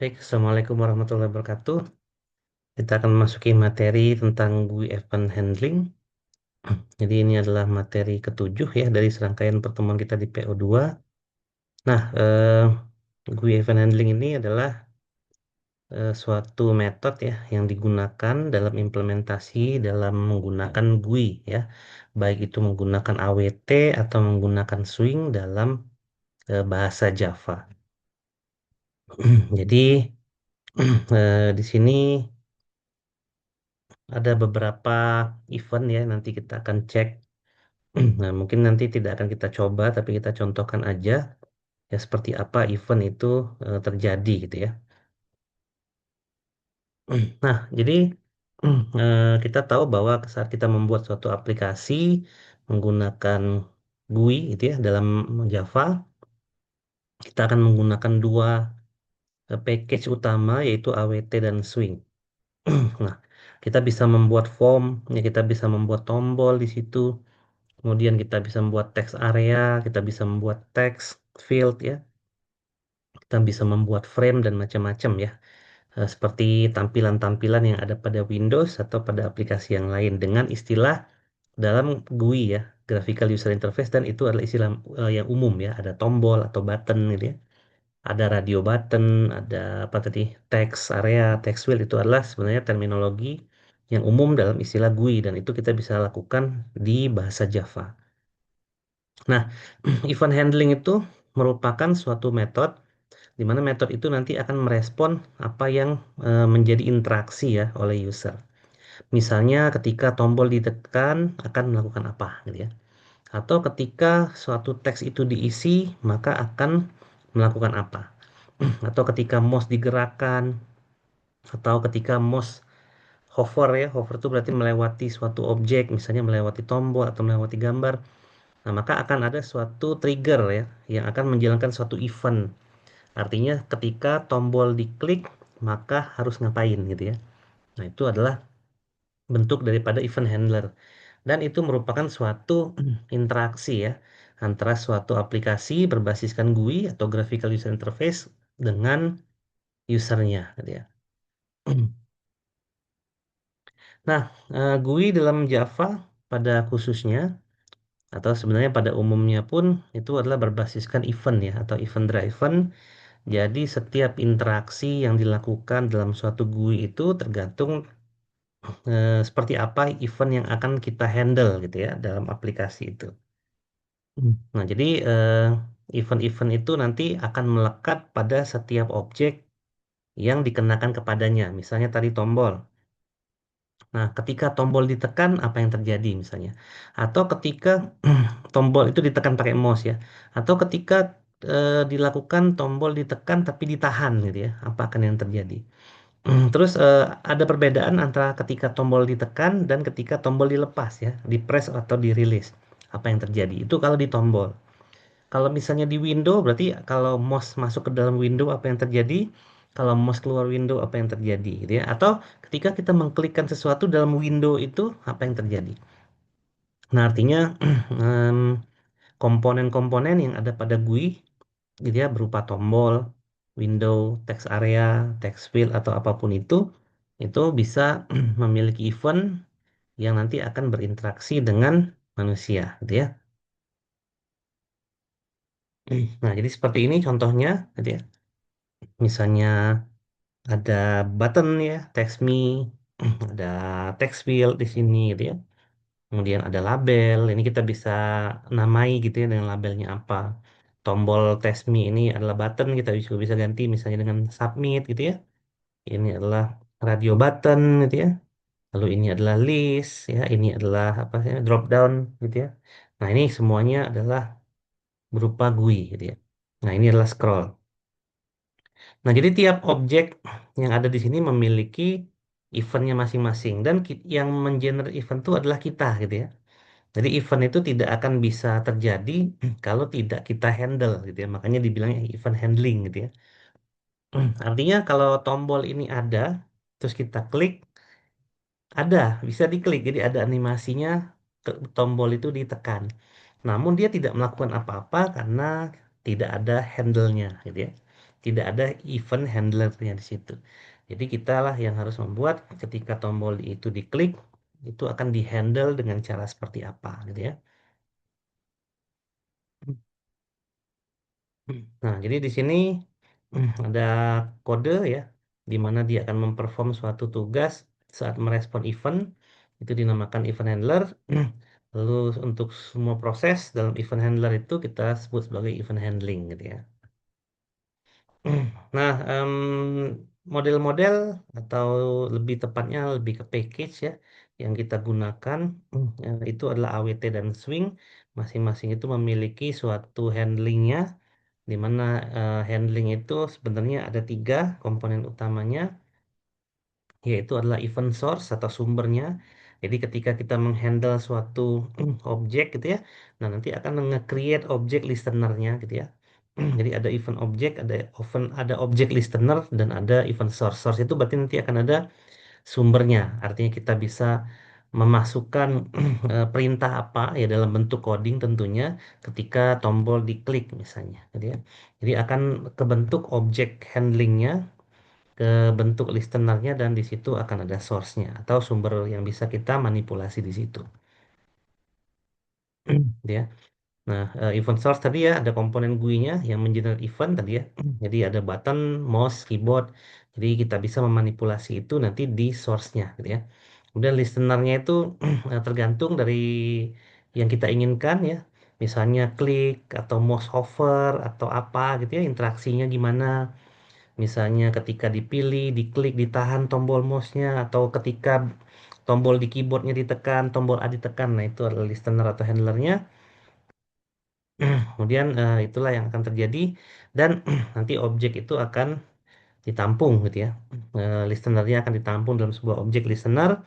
Baik, Assalamualaikum warahmatullahi wabarakatuh. Kita akan memasuki materi tentang GUI event handling. Jadi ini adalah materi ketujuh ya dari serangkaian pertemuan kita di PO2. Nah, GUI event handling ini adalah suatu metode ya yang digunakan dalam implementasi dalam menggunakan GUI ya. Baik itu menggunakan AWT atau menggunakan Swing dalam bahasa Java. Jadi di sini ada beberapa event ya, nanti kita akan cek. Nah, mungkin nanti tidak akan kita coba, tapi kita contohkan aja ya seperti apa event itu terjadi gitu ya. Nah, jadi kita tahu bahwa saat kita membuat suatu aplikasi menggunakan GUI gitu ya dalam Java, kita akan menggunakan dua package utama yaitu AWT dan Swing. Nah, kita bisa membuat form, ya kita bisa membuat tombol di situ. Kemudian kita bisa membuat text area, kita bisa membuat text field ya. Kita bisa membuat frame dan macam-macam ya. Seperti tampilan-tampilan yang ada pada Windows atau pada aplikasi yang lain dengan istilah dalam GUI ya, Graphical User Interface, dan itu adalah istilah yang umum ya. Ada tombol atau button gitu ya. Ada radio button, ada apa tadi? Text area, text field itu adalah sebenarnya terminologi yang umum dalam istilah GUI dan itu kita bisa lakukan di bahasa Java. Nah, event handling itu merupakan suatu metode di mana metode itu nanti akan merespon apa yang menjadi interaksi ya oleh user. Misalnya ketika tombol ditekan akan melakukan apa gitu ya. Atau ketika suatu teks itu diisi maka akan melakukan apa. Atau ketika mouse digerakkan atau ketika mouse hover ya, hover itu berarti melewati suatu objek, misalnya melewati tombol atau melewati gambar. Nah, maka akan ada suatu trigger ya yang akan menjalankan suatu event. Artinya ketika tombol diklik, maka harus ngapain gitu ya. Nah, itu adalah bentuk daripada event handler. Dan itu merupakan suatu interaksi ya antara suatu aplikasi berbasiskan GUI atau Graphical User Interface dengan usernya gitu ya. Nah, GUI dalam Java pada khususnya atau sebenarnya pada umumnya pun itu adalah berbasiskan event ya atau event driven. Jadi setiap interaksi yang dilakukan dalam suatu GUI itu tergantung seperti apa event yang akan kita handle gitu ya dalam aplikasi itu. Nah, jadi event-event itu nanti akan melekat pada setiap objek yang dikenakan kepadanya. Misalnya tadi tombol. Nah, ketika tombol ditekan, apa yang terjadi misalnya? Atau ketika tombol itu ditekan pakai mouse ya. Atau ketika dilakukan tombol ditekan tapi ditahan gitu ya. Apa akan yang terjadi? Terus ada perbedaan antara ketika tombol ditekan dan ketika tombol dilepas ya, di press atau di release. Apa yang terjadi? Itu kalau di tombol. Kalau misalnya di window berarti kalau mouse masuk ke dalam window apa yang terjadi? Kalau mouse keluar window apa yang terjadi gitu ya? Atau ketika kita mengklikkan sesuatu dalam window itu apa yang terjadi? Nah, artinya em, komponen-komponen yang ada pada GUI gitu ya berupa tombol, window, text area, text field atau apapun itu bisa memiliki event yang nanti akan berinteraksi dengan manusia gitu ya. Nah, jadi seperti ini contohnya gitu ya. Misalnya ada button ya, text me, ada text field di sini gitu ya. Kemudian ada label, ini kita bisa namai gitu ya dengan labelnya apa. Tombol text me ini adalah button, kita juga bisa ganti misalnya dengan submit gitu ya. Ini adalah radio button gitu ya. Lalu ini adalah list ya, ini adalah apa ya, drop down gitu ya. Nah, ini semuanya adalah berupa GUI gitu ya. Nah, ini adalah scroll. Nah, jadi tiap objek yang ada di sini memiliki eventnya masing-masing dan yang mengenerate event itu adalah kita gitu ya. Jadi event itu tidak akan bisa terjadi kalau tidak kita handle gitu ya. Makanya dibilangnya event handling gitu ya. Artinya kalau tombol ini ada, terus kita klik, ada, bisa diklik. Jadi ada animasinya tombol itu ditekan. Namun dia tidak melakukan apa-apa karena tidak ada handle-nya gitu ya. tidak ada event handlernya di situ. Jadi kita lah yang harus membuat ketika tombol itu diklik, itu akan dihandle dengan cara seperti apa, gitu ya. Nah, jadi di sini ada kode ya, di mana dia akan memperform suatu tugas saat merespon event, itu dinamakan event handler. Lalu untuk semua proses dalam event handler itu kita sebut sebagai event handling gitu ya. Nah, model-model atau lebih tepatnya lebih ke package ya yang kita gunakan itu adalah AWT dan swing. Masing-masing itu memiliki suatu handlingnya, di mana handling itu sebenarnya ada tiga komponen utamanya, yaitu adalah event source atau sumbernya. Jadi ketika kita menghandle suatu objek gitu ya, nah nanti akan nge-create objek listenernya gitu ya. Jadi ada event object, ada objek listener dan ada event source. Source itu berarti nanti akan ada sumbernya. Artinya kita bisa memasukkan perintah apa ya dalam bentuk coding tentunya ketika tombol diklik misalnya, gitu ya. Jadi akan kebentuk objek handlingnya, ke bentuk listenernya dan di situ akan ada source-nya atau sumber yang bisa kita manipulasi di situ. Ya. Nah, event source tadi ya ada komponen GUI-nya yang mengenerate event tadi ya. Jadi ada button, mouse, keyboard. Jadi kita bisa memanipulasi itu nanti di source-nya gitu ya. Kemudian listener-nya itu tergantung dari yang kita inginkan ya. Misalnya klik atau mouse hover atau apa gitu ya, interaksinya gimana. Misalnya ketika dipilih, diklik, ditahan tombol mouse-nya, atau ketika tombol di keyboardnya ditekan, tombol A ditekan. Nah, itu adalah listener atau handlernya. Kemudian itulah yang akan terjadi dan nanti objek itu akan ditampung gitu ya. Listenernya akan ditampung dalam sebuah objek listener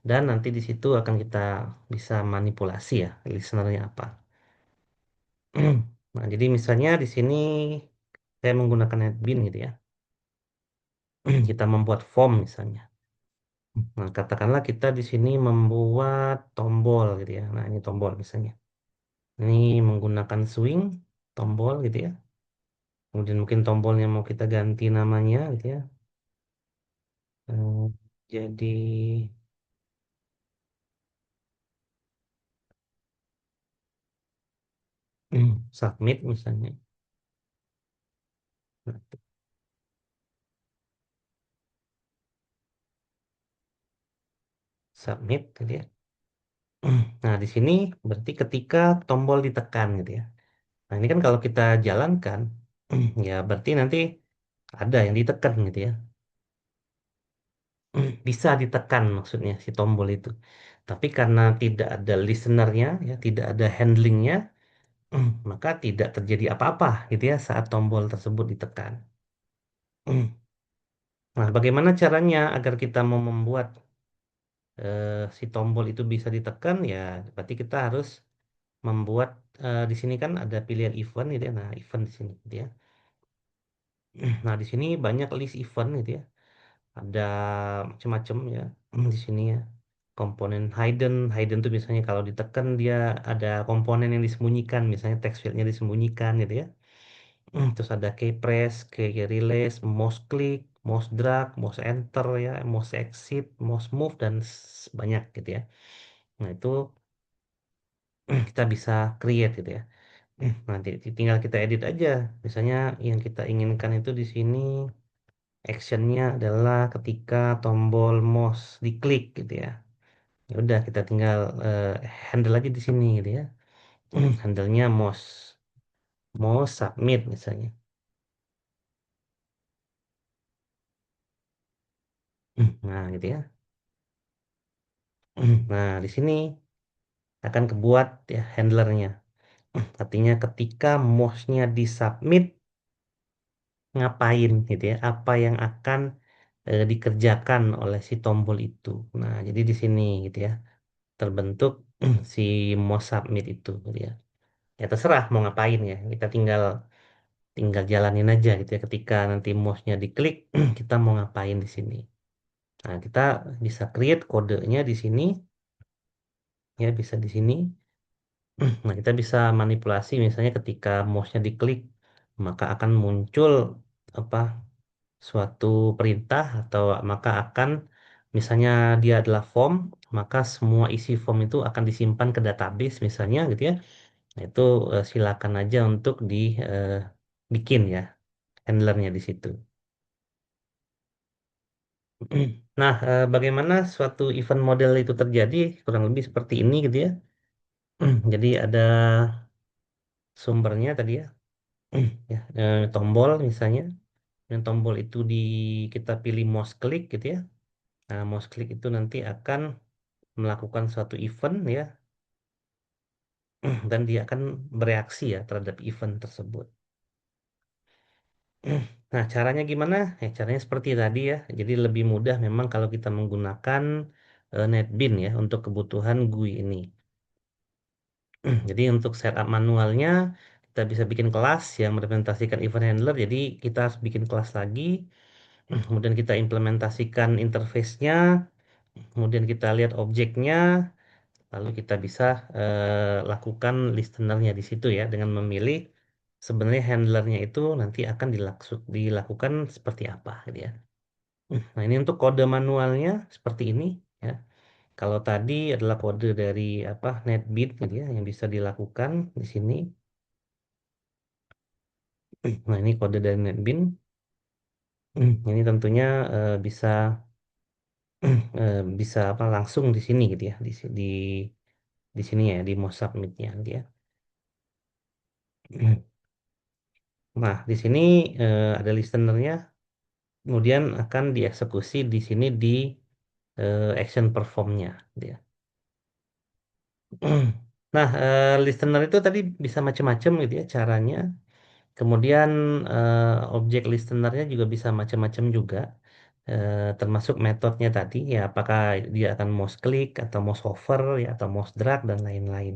dan nanti di situ akan kita bisa manipulasi ya listenernya apa. Nah, jadi misalnya di sini saya menggunakan NetBeans gitu ya. Kita membuat form misalnya. Nah, katakanlah kita di sini membuat tombol gitu ya. Nah, ini tombol misalnya. Ini menggunakan swing tombol gitu ya. Kemudian mungkin tombolnya mau kita ganti namanya gitu ya. Jadi submit misalnya. Nah, submit gitu ya. Nah, di sini berarti ketika tombol ditekan gitu ya. Nah, ini kan kalau kita jalankan ya berarti nanti ada yang ditekan gitu ya. Bisa ditekan maksudnya si tombol itu. Tapi karena tidak ada listenernya, ya, tidak ada handlingnya, maka tidak terjadi apa-apa gitu ya saat tombol tersebut ditekan. Nah, bagaimana caranya agar kita mau membuat si tombol itu bisa ditekan? Ya, berarti kita harus membuat di sini kan ada pilihan event gitu ya. Nah, event di sini gitu ya. Nah, di sini banyak list event gitu ya. Ada macam-macam ya di sini ya. Komponen hidden, hidden tuh biasanya kalau ditekan dia ada komponen yang disembunyikan, misalnya text fieldnya disembunyikan gitu ya. Terus ada key press, key release, mouse click, mouse drag, mouse enter ya, mouse exit, mouse move dan banyak gitu ya. Nah itu kita bisa create gitu ya. Nanti tinggal kita edit aja. Misalnya yang kita inginkan itu di sini actionnya adalah ketika tombol mouse diklik gitu ya. Ya udah kita tinggal handle aja di sini gitu ya. Handle-nya mouse submit misalnya. Nah gitu ya. Nah di sini akan kebuat ya handlernya. Artinya ketika mouse-nya disubmit ngapain gitu ya, apa yang akan dikerjakan oleh si tombol itu. Nah, jadi di sini gitu ya terbentuk si mouse submit itu gitu ya. Ya terserah mau ngapain ya. Kita tinggal tinggal jalanin aja gitu ya. Ketika nanti mouse-nya diklik, kita mau ngapain di sini. Nah, kita bisa create kodenya di sini ya, bisa di sini. Nah, kita bisa manipulasi misalnya ketika mouse-nya diklik, maka akan muncul apa suatu perintah atau maka akan misalnya dia adalah form, maka semua isi form itu akan disimpan ke database misalnya gitu ya. Nah, itu silakan aja untuk bikin ya handlernya di situ. Nah, bagaimana suatu event model itu terjadi kurang lebih seperti ini gitu ya. Jadi ada sumbernya tadi ya, ya tombol misalnya. Dan tombol itu kita pilih mouse click gitu ya. Nah, mouse click itu nanti akan melakukan suatu event ya, dan dia akan bereaksi ya terhadap event tersebut. Nah, caranya gimana? Caranya seperti tadi ya. Jadi lebih mudah memang kalau kita menggunakan NetBeans ya untuk kebutuhan GUI ini. Jadi untuk setup manualnya kita bisa bikin kelas yang merepresentasikan event handler. Jadi kita harus bikin kelas lagi, kemudian kita implementasikan interface-nya, kemudian kita lihat objeknya, lalu kita bisa lakukan listenernya di situ ya dengan memilih sebenarnya handlernya itu nanti akan dilakukan seperti apa gitu ya. Nah, ini untuk kode manualnya seperti ini ya. Kalau tadi adalah kode dari apa NetBeans gitu ya yang bisa dilakukan di sini. Nah, ini kode dari NetBeans. Ini tentunya bisa bisa apa langsung di sini gitu ya di sini ya di mau submitnya gitu ya. Nah, di sini ada listenernya, kemudian akan dieksekusi di sini di action performnya gitu ya. Nah, listener itu tadi bisa macam-macam gitu ya caranya. Kemudian objek listenernya juga bisa macam-macam juga, termasuk metodenya tadi ya, apakah dia akan mouse click atau mouse hover ya atau mouse drag dan lain-lain.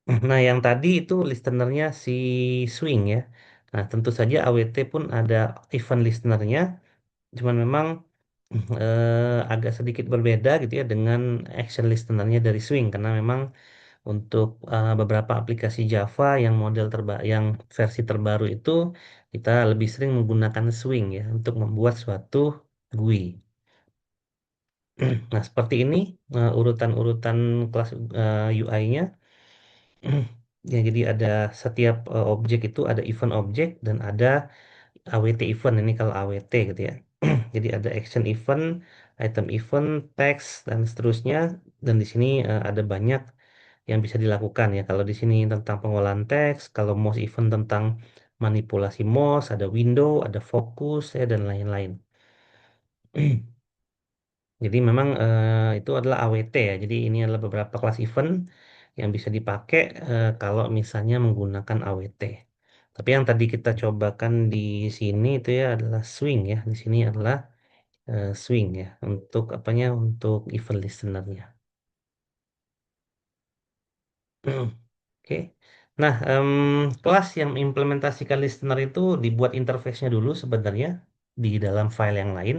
Nah, yang tadi itu listenernya si swing ya. Nah, tentu saja AWT pun ada event listenernya, cuman memang agak sedikit berbeda gitu ya dengan action listenernya dari swing karena memang untuk beberapa aplikasi Java yang versi terbaru itu kita lebih sering menggunakan Swing ya untuk membuat suatu GUI. Nah, seperti ini urutan-urutan kelas UI-nya. Ya, jadi ada setiap objek itu ada event objek dan ada AWT event ini kalau AWT gitu ya. Jadi ada action event, item event, text dan seterusnya. Dan di sini ada banyak yang bisa dilakukan ya. Kalau di sini tentang pengolahan teks, kalau mouse event tentang manipulasi mouse, ada window, ada fokus ya dan lain-lain. Jadi memang itu adalah AWT ya. Jadi ini adalah beberapa kelas event yang bisa dipakai kalau misalnya menggunakan AWT. Tapi yang tadi kita cobakan di sini itu ya adalah swing ya. Di sini adalah swing ya untuk apanya untuk event listenernya. Oke. Nah, kelas yang mengimplementasikan listener itu dibuat interface-nya dulu sebenarnya di dalam file yang lain.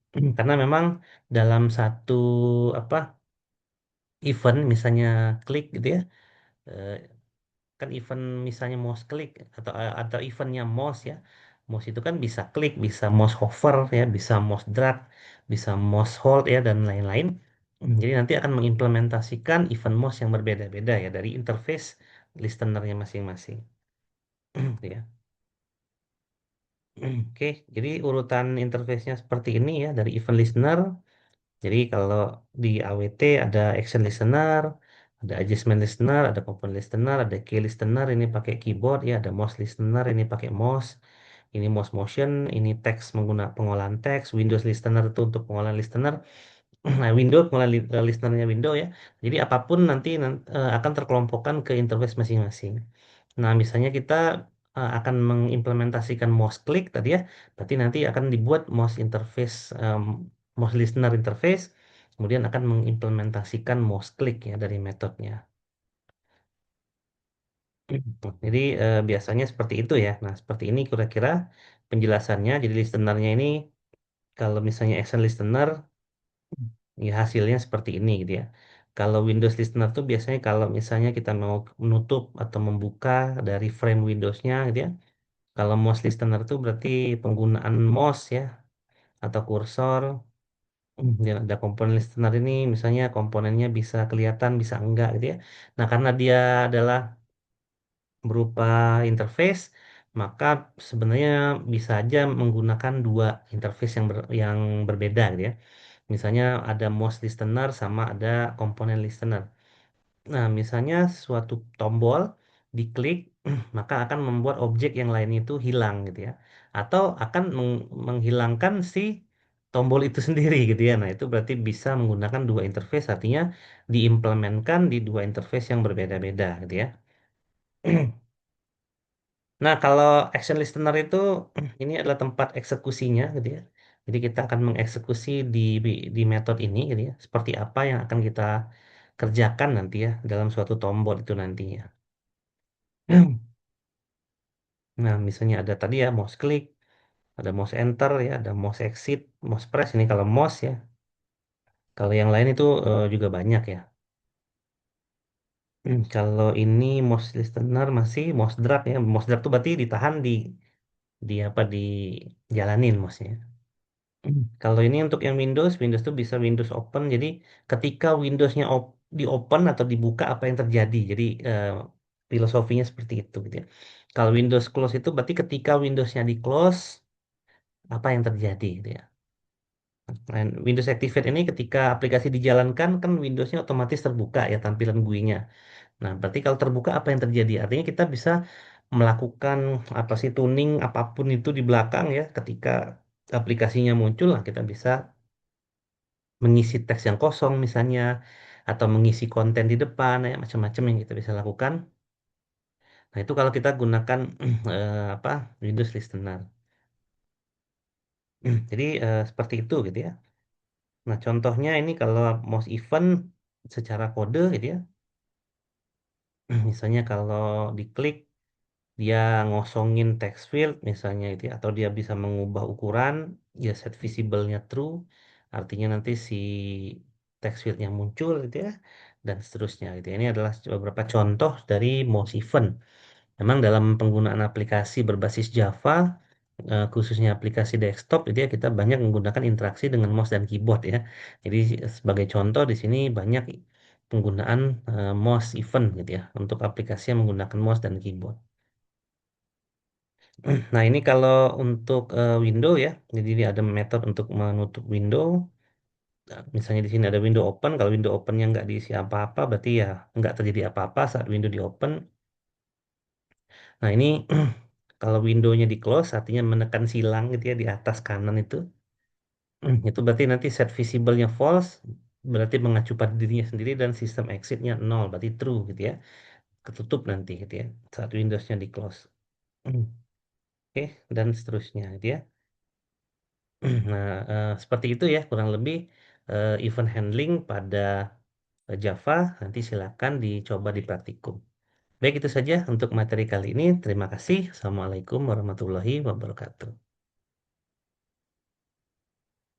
Karena memang dalam satu apa event misalnya klik gitu ya, eh, kan event misalnya mouse klik atau eventnya mouse ya. Mouse itu kan bisa klik, bisa mouse hover ya, bisa mouse drag, bisa mouse hold ya dan lain-lain. Jadi nanti akan mengimplementasikan event mouse yang berbeda-beda ya dari interface listenernya masing-masing. Ya. Oke, jadi urutan interface-nya seperti ini ya dari event listener. Jadi kalau di AWT ada action listener, ada adjustment listener, ada component listener, ada key listener ini pakai keyboard ya, ada mouse listener ini pakai mouse. Ini mouse motion, ini teks menggunakan pengolahan teks, Windows listener itu untuk pengolahan listener. Nah, window pengolahan listenernya window ya. Jadi apapun akan terkelompokkan ke interface masing-masing. Nah, misalnya kita akan mengimplementasikan mouse click tadi ya, berarti nanti akan dibuat mouse listener interface, kemudian akan mengimplementasikan mouse click ya dari metodenya. Jadi biasanya seperti itu ya. Nah, seperti ini kira-kira penjelasannya. Jadi listenernya ini kalau misalnya action listener, ya hasilnya seperti ini gitu ya. Kalau Windows Listener tuh biasanya kalau misalnya kita mau menutup atau membuka dari frame Windows-nya gitu ya, Kalau mouse listener itu berarti penggunaan mouse ya atau kursor. Dia ada komponen listener ini, misalnya komponennya bisa kelihatan, bisa enggak gitu ya. Nah, karena dia adalah berupa interface, maka sebenarnya bisa aja menggunakan dua interface yang berbeda gitu ya. Misalnya ada mouse listener sama ada komponen listener. Nah, misalnya suatu tombol diklik, maka akan membuat objek yang lain itu hilang gitu ya. Atau akan menghilangkan si tombol itu sendiri gitu ya. Nah, itu berarti bisa menggunakan dua interface, artinya diimplementkan di dua interface yang berbeda-beda gitu ya. Nah, kalau action listener itu ini adalah tempat eksekusinya gitu ya. Jadi kita akan mengeksekusi di metode ini gitu ya. Seperti apa yang akan kita kerjakan nanti ya dalam suatu tombol itu nantinya. Nah, misalnya ada tadi ya mouse click, ada mouse enter ya, ada mouse exit, mouse press ini kalau mouse ya. Kalau yang lain itu juga banyak ya. Kalau ini mouse listener masih mouse drag ya. Mouse drag itu berarti ditahan di apa dijalanin mouse-nya. Kalau ini untuk yang Windows, Windows itu bisa Windows Open. Jadi ketika Windowsnya di open atau dibuka apa yang terjadi. Jadi filosofinya seperti itu gitu ya. Kalau Windows close itu berarti ketika Windowsnya di close apa yang terjadi gitu ya. Nah, Windows Activate ini ketika aplikasi dijalankan kan Windowsnya otomatis terbuka ya tampilan GUI-nya. Nah, berarti kalau terbuka apa yang terjadi? Artinya kita bisa melakukan apa sih tuning apapun itu di belakang ya ketika aplikasinya muncul lah kita bisa mengisi teks yang kosong misalnya atau mengisi konten di depan ya macam-macam yang kita bisa lakukan. Nah, itu kalau kita gunakan apa Windows Listener. Jadi seperti itu gitu ya. Nah, contohnya ini kalau mouse event secara kode gitu ya. Misalnya kalau diklik dia ngosongin text field misalnya itu ya, atau dia bisa mengubah ukuran ya set visible-nya true artinya nanti si text field yang muncul gitu ya dan seterusnya gitu ya. Ini adalah beberapa contoh dari mouse event. Memang dalam penggunaan aplikasi berbasis Java khususnya aplikasi desktop itu ya kita banyak menggunakan interaksi dengan mouse dan keyboard ya. Jadi sebagai contoh di sini banyak penggunaan mouse event gitu ya untuk aplikasi yang menggunakan mouse dan keyboard. Nah, ini kalau untuk window ya. Jadi ini ada metode untuk menutup window. Nah, misalnya di sini ada window open. Kalau window opennya nggak diisi apa-apa, berarti ya nggak terjadi apa-apa saat window di open. Nah, ini kalau windownya di close, artinya menekan silang gitu ya di atas kanan itu. Itu berarti nanti set visible-nya false, berarti mengacu pada dirinya sendiri dan sistem exit-nya nol, berarti true gitu ya. Ketutup nanti gitu ya saat Windows-nya di close. Oke, dan seterusnya gitu ya. Nah, seperti itu ya kurang lebih event handling pada Java. Nanti silakan dicoba di praktikum. Baik, itu saja untuk materi kali ini. Terima kasih. Assalamualaikum warahmatullahi wabarakatuh.